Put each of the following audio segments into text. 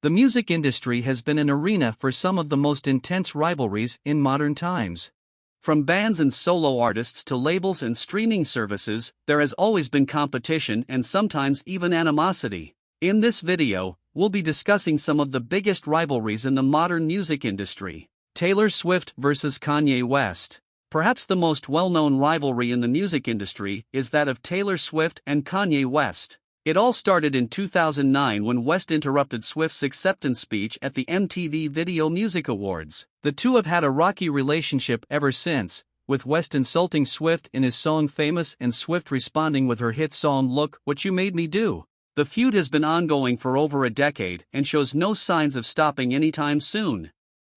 The music industry has been an arena for some of the most intense rivalries in modern times. From bands and solo artists to labels and streaming services, there has always been competition and sometimes even animosity. In this video, we'll be discussing some of the biggest rivalries in the modern music industry. Taylor Swift versus Kanye West. Perhaps the most well-known rivalry in the music industry is that of Taylor Swift and Kanye West. It all started in 2009 when West interrupted Swift's acceptance speech at the MTV Video Music Awards. The two have had a rocky relationship ever since, with West insulting Swift in his song Famous and Swift responding with her hit song Look What You Made Me Do. The feud has been ongoing for over a decade and shows no signs of stopping anytime soon.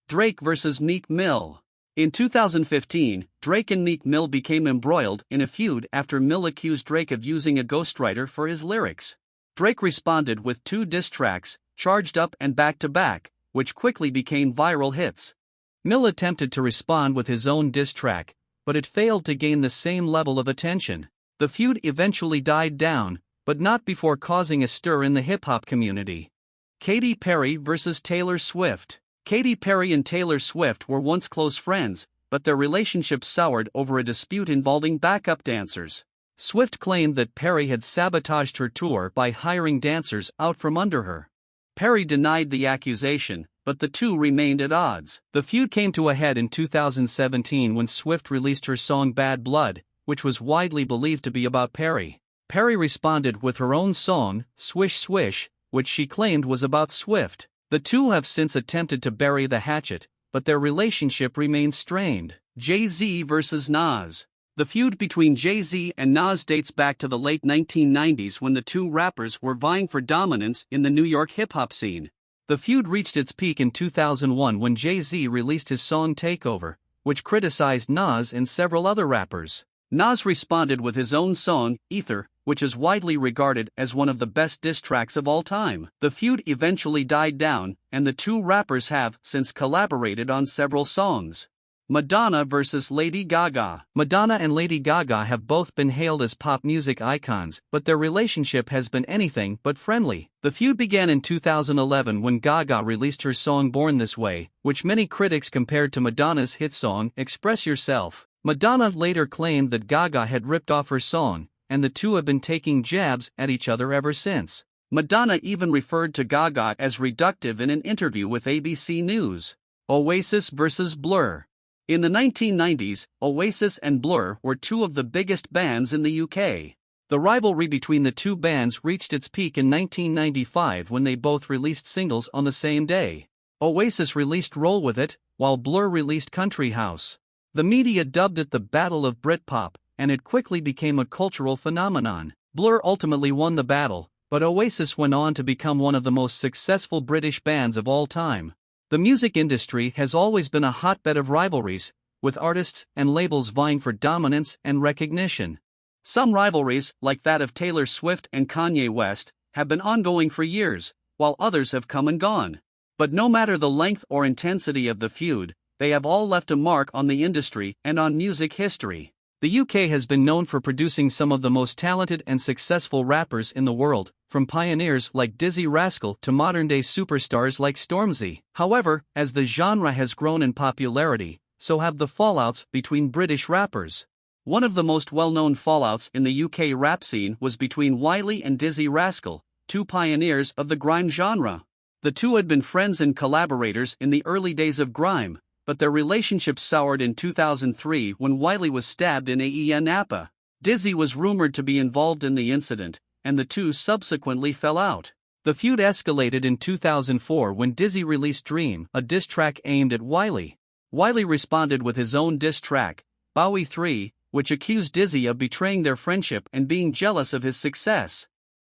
Drake versus Meek Mill. In 2015, Drake and Meek Mill became embroiled in a feud after Mill accused Drake of using a ghostwriter for his lyrics. Drake responded with two diss tracks, Charged Up and Back to Back, which quickly became viral hits. Mill attempted to respond with his own diss track, but it failed to gain the same level of attention. The feud eventually died down, but not before causing a stir in the hip-hop community. Katy Perry versus Taylor Swift. Katy Perry and Taylor Swift were once close friends, but their relationship soured over a dispute involving backup dancers. Swift claimed that Perry had sabotaged her tour by hiring dancers out from under her. Perry denied the accusation, but the two remained at odds. The feud came to a head in 2017 when Swift released her song Bad Blood, which was widely believed to be about Perry. Perry responded with her own song, Swish Swish, which she claimed was about Swift. The two have since attempted to bury the hatchet, but their relationship remains strained. Jay-Z versus Nas. The feud between Jay-Z and Nas dates back to the late 1990s when the two rappers were vying for dominance in the New York hip-hop scene. The feud reached its peak in 2001 when Jay-Z released his song Takeover, which criticized Nas and several other rappers. Nas responded with his own song, Ether, which is widely regarded as one of the best diss tracks of all time. The feud eventually died down, and the two rappers have since collaborated on several songs. Madonna versus Lady Gaga. Madonna and Lady Gaga have both been hailed as pop music icons, but their relationship has been anything but friendly. The feud began in 2011 when Gaga released her song Born This Way, which many critics compared to Madonna's hit song, Express Yourself. Madonna later claimed that Gaga had ripped off her song, and the two have been taking jabs at each other ever since. Madonna even referred to Gaga as reductive in an interview with ABC News. Oasis versus Blur. In the 1990s, Oasis and Blur were two of the biggest bands in the UK. The rivalry between the two bands reached its peak in 1995 when they both released singles on the same day. Oasis released Roll With It, while Blur released Country House. The media dubbed it the Battle of Britpop, and it quickly became a cultural phenomenon. Blur ultimately won the battle, but Oasis went on to become one of the most successful British bands of all time. The music industry has always been a hotbed of rivalries, with artists and labels vying for dominance and recognition. Some rivalries, like that of Taylor Swift and Kanye West, have been ongoing for years, while others have come and gone. But no matter the length or intensity of the feud, they have all left a mark on the industry and on music history. The UK has been known for producing some of the most talented and successful rappers in the world, from pioneers like Dizzy Rascal to modern-day superstars like Stormzy. However, as the genre has grown in popularity, so have the fallouts between British rappers. One of the most well-known fallouts in the UK rap scene was between Wiley and Dizzy Rascal, two pioneers of the grime genre. The two had been friends and collaborators in the early days of grime, but their relationship soured in 2003 when Wiley was stabbed in AEA Napa. Dizzy was rumored to be involved in the incident, and the two subsequently fell out. The feud escalated in 2004 when Dizzy released Dream, a diss track aimed at Wiley. Wiley responded with his own diss track, Bowie 3, which accused Dizzy of betraying their friendship and being jealous of his success.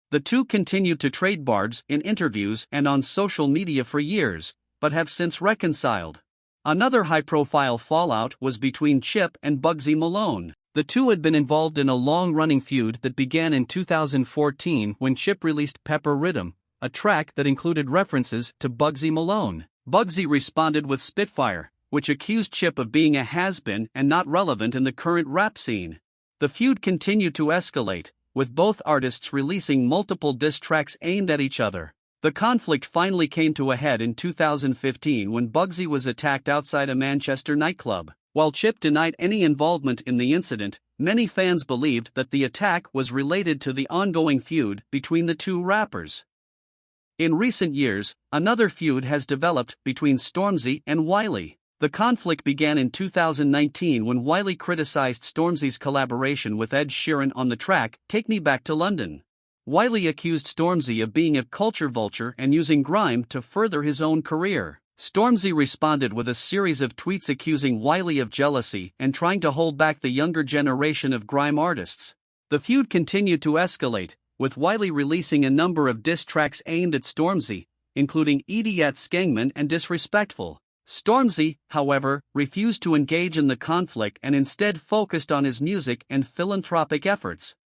The two continued to trade barbs in interviews and on social media for years, but have since reconciled. Another high-profile fallout was between Chip and Bugsy Malone. The two had been involved in a long-running feud that began in 2014 when Chip released Pepper Rhythm, a track that included references to Bugsy Malone. Bugsy responded with Spitfire, which accused Chip of being a has-been and not relevant in the current rap scene. The feud continued to escalate, with both artists releasing multiple diss tracks aimed at each other. The conflict finally came to a head in 2015 when Bugsy was attacked outside a Manchester nightclub. While Chip denied any involvement in the incident, many fans believed that the attack was related to the ongoing feud between the two rappers. In recent years, another feud has developed between Stormzy and Wiley. The conflict began in 2019 when Wiley criticized Stormzy's collaboration with Ed Sheeran on the track "Take Me Back to London." Wiley accused Stormzy of being a culture vulture and using grime to further his own career. Stormzy responded with a series of tweets accusing Wiley of jealousy and trying to hold back the younger generation of grime artists. The feud continued to escalate, with Wiley releasing a number of diss tracks aimed at Stormzy, including Idiot Skengman and Disrespectful. Stormzy, however, refused to engage in the conflict and instead focused on his music and philanthropic efforts.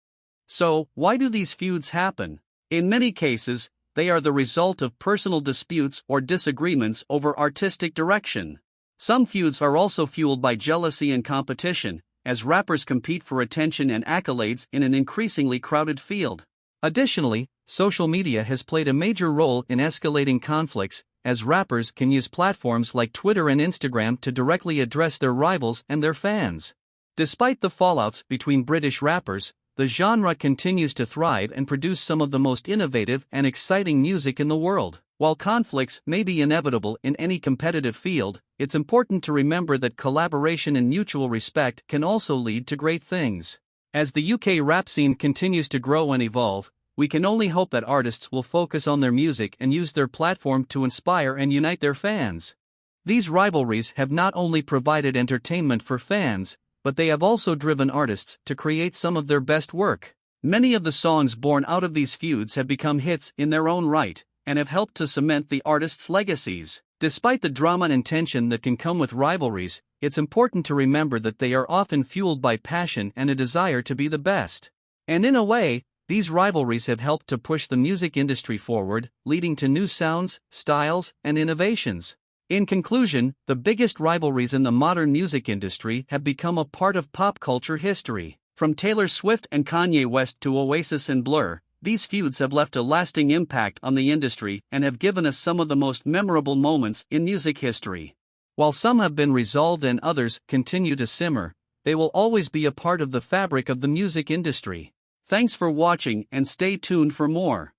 So, why do these feuds happen? In many cases, they are the result of personal disputes or disagreements over artistic direction. Some feuds are also fueled by jealousy and competition, as rappers compete for attention and accolades in an increasingly crowded field. Additionally, social media has played a major role in escalating conflicts, as rappers can use platforms like Twitter and Instagram to directly address their rivals and their fans. Despite the fallouts between British rappers, the genre continues to thrive and produce some of the most innovative and exciting music in the world. While conflicts may be inevitable in any competitive field, it's important to remember that collaboration and mutual respect can also lead to great things. As the UK rap scene continues to grow and evolve, we can only hope that artists will focus on their music and use their platform to inspire and unite their fans. These rivalries have not only provided entertainment for fans, but they have also driven artists to create some of their best work. Many of the songs born out of these feuds have become hits in their own right, and have helped to cement the artists' legacies. Despite the drama and tension that can come with rivalries, it's important to remember that they are often fueled by passion and a desire to be the best. And in a way, these rivalries have helped to push the music industry forward, leading to new sounds, styles, and innovations. In conclusion, the biggest rivalries in the modern music industry have become a part of pop culture history. From Taylor Swift and Kanye West to Oasis and Blur, these feuds have left a lasting impact on the industry and have given us some of the most memorable moments in music history. While some have been resolved and others continue to simmer, they will always be a part of the fabric of the music industry. Thanks for watching and stay tuned for more.